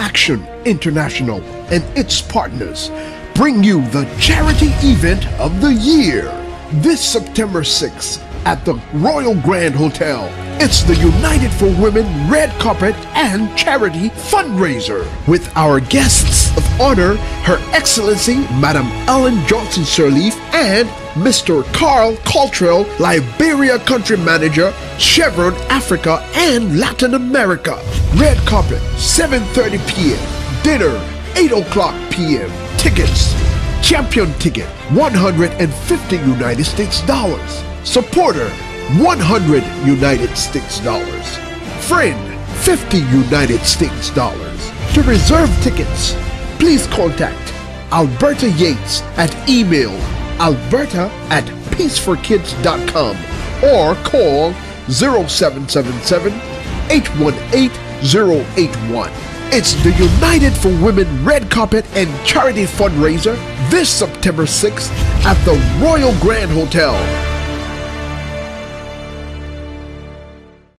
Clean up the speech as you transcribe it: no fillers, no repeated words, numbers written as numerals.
Action International and its partners bring you the charity event of the year this September 6th at the Royal Grand Hotel. It's the United for Women Red Carpet and Charity Fundraiser with our guests of honor, Her Excellency Madam Ellen Johnson Sirleaf and Mr. Carl Coltrell, Liberia Country Manager, Chevron Africa and Latin America. Red Carpet, 7:30 p.m. Dinner, 8 o'clock p.m. Tickets. Champion ticket, $150 United States dollars. Supporter, $100 United States dollars. Friend, $50 United States dollars. To reserve tickets, please contact Alberta Yates at email alberta@peaceforkids.com or call 0777-818-081. It's the United for Women Red Carpet and Charity Fundraiser this September 6th at the Royal Grand Hotel.